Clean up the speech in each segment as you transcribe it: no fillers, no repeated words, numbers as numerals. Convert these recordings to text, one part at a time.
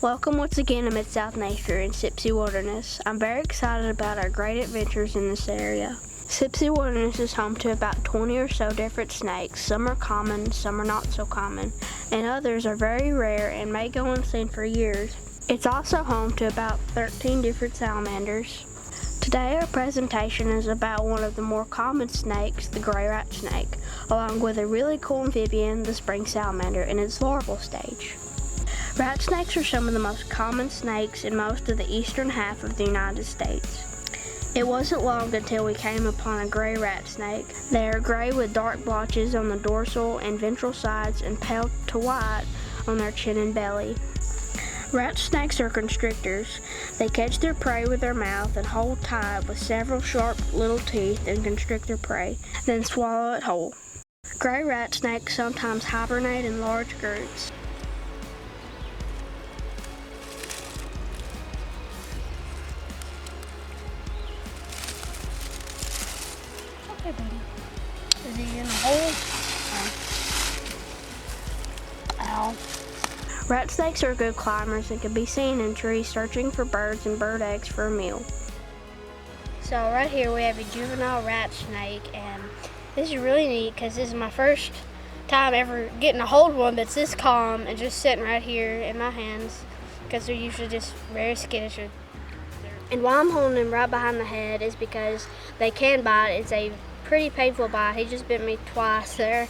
Welcome once again to Mid-South Nature in Sipsey Wilderness. I'm very excited about our great adventures in this area. Sipsey Wilderness is home to about 20 or so different snakes. Some are common, some are not so common, and others are very rare and may go unseen for years. It's also home to about 13 different salamanders. Today our presentation is about one of the more common snakes, the gray rat snake, along with a really cool amphibian, the spring salamander, in its larval stage. Rat snakes are some of the most common snakes in most of the eastern half of the United States. It wasn't long until we came upon a gray rat snake. They are gray with dark blotches on the dorsal and ventral sides and pale to white on their chin and belly. Rat snakes are constrictors. They catch their prey with their mouth and hold tight with several sharp little teeth and constrict their prey, then swallow it whole. Gray rat snakes sometimes hibernate in large groups. Okay, buddy. Is he in a hole? Ow. Rat snakes are good climbers and can be seen in trees searching for birds and bird eggs for a meal. So right here we have a juvenile rat snake, and this is really neat because this is my first time ever getting a hold of one that's this calm and just sitting right here in my hands, because they're usually just very skittish. And why I'm holding him right behind the head is because they can bite. It's a pretty painful bite. He just bit me twice there,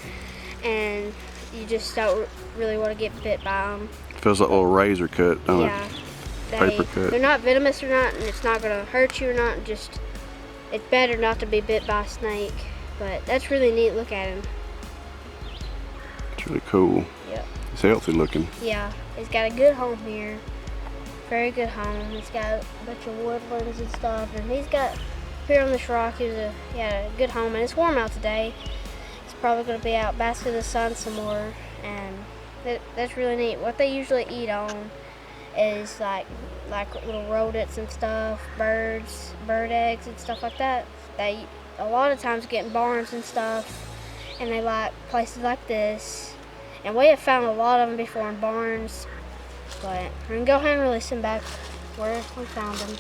and you just don't really want to get bit by them. Feels like a little razor cut, don't yeah, it? Paper cut. They're not venomous or not, and it's not going to hurt you or not. Just, it's better not to be bit by a snake. But that's really neat. Look at him. It's really cool. Yep. He's healthy looking. Yeah, he's got a good home here. Very good home. He's got a bunch of woodlands and stuff, and he's got here on this rock. He had a good home, and it's warm out today. He's probably going to be out basking in the sun some more, and that's really neat. What they usually eat on is like little rodents and stuff, bird eggs and stuff like that. They a lot of times get in barns and stuff, and they like places like this. And we have found a lot of them before in barns, but we're gonna go ahead and release them back where we found them.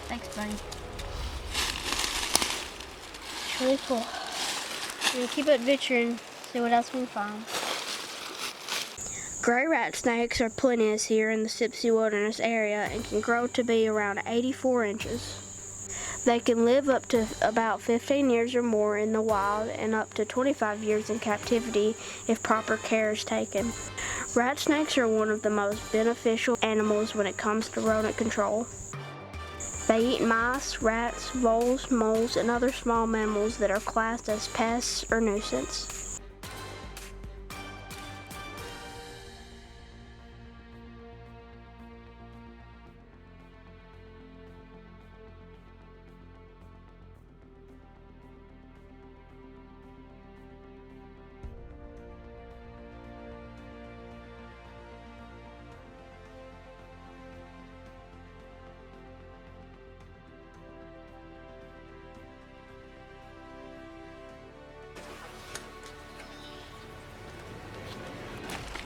Thanks, buddy. It's really cool. We're gonna keep adventuring, see what else we can find. Gray rat snakes are plenteous here in the Sipsey Wilderness area and can grow to be around 84 inches. They can live up to about 15 years or more in the wild and up to 25 years in captivity if proper care is taken. Rat snakes are one of the most beneficial animals when it comes to rodent control. They eat mice, rats, voles, moles, and other small mammals that are classed as pests or nuisance.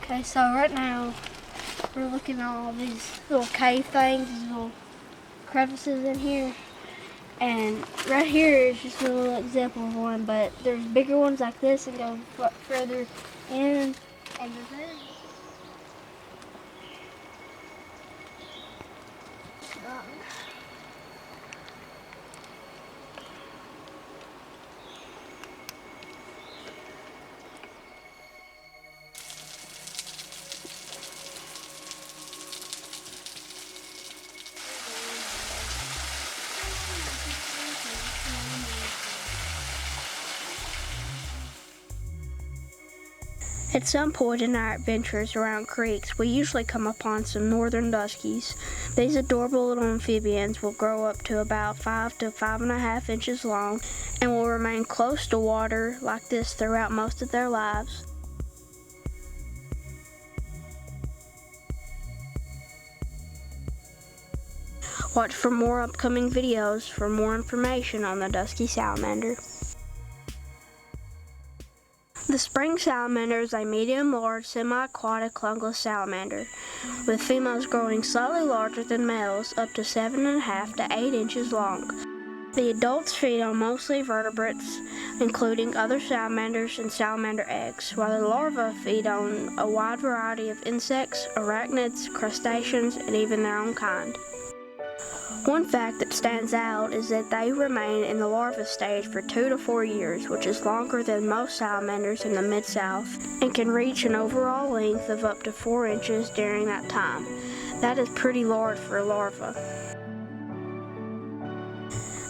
Okay, so right now we're looking at all these little cave things, these little crevices in here, and right here is just a little example of one, but there's bigger ones like this and go further in, and there's At some point in our adventures around creeks, we usually come upon some northern Duskies. These adorable little amphibians will grow up to about 5 to 5.5 inches long and will remain close to water like this throughout most of their lives. Watch for more upcoming videos for more information on the Dusky salamander. The spring salamander is a medium-large, semi-aquatic clungless salamander, with females growing slightly larger than males, up to 7.5 to 8 inches long. The adults feed on mostly vertebrates, including other salamanders and salamander eggs, while the larvae feed on a wide variety of insects, arachnids, crustaceans, and even their own kind. One fact that stands out is that they remain in the larva stage for 2 to 4 years, which is longer than most salamanders in the Mid-South, and can reach an overall length of up to 4 inches during that time. That is pretty large for a larva.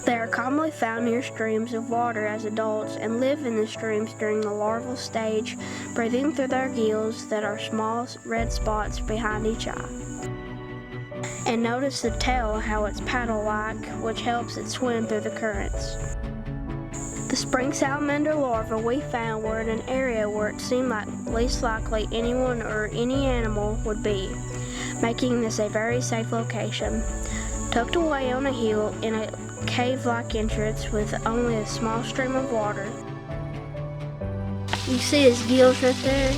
They are commonly found near streams of water as adults and live in the streams during the larval stage, breathing through their gills that are small red spots behind each eye. And notice the tail, how it's paddle-like, which helps it swim through the currents. The spring salamander larvae we found were in an area where it seemed like least likely anyone or any animal would be, making this a very safe location. Tucked away on a hill in a cave-like entrance with only a small stream of water. You see his gills right there?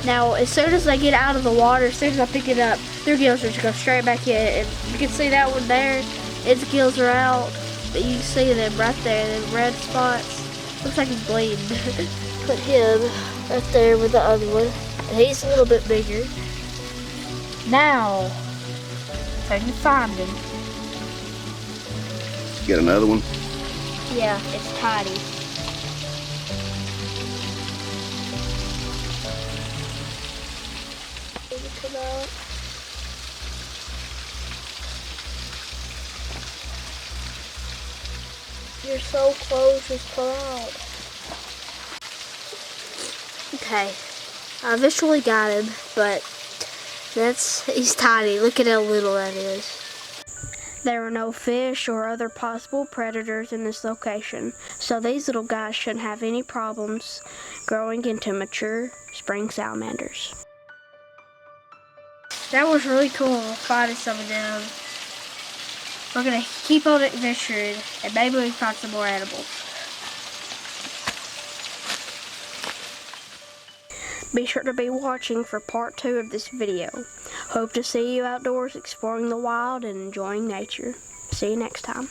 Now, as soon as they get out of the water, as soon as I pick it up, their gills are just go straight back in. And you can see that one there, its gills are out. But you can see them right there, them red spots. Looks like he's bleeding. Put him right there with the other one. And he's a little bit bigger. Now, time to find him. Get another one? Yeah, it's tiny. Come out. You're so close, just pull out. Okay, I visually got him, but he's tiny. Look at how little that is. There are no fish or other possible predators in this location, so these little guys shouldn't have any problems growing into mature spring salamanders. That was really cool finding some of them. We're going to keep on adventuring and maybe we can find some more animals. Be sure to be watching for part 2 of this video. Hope to see you outdoors exploring the wild and enjoying nature. See you next time.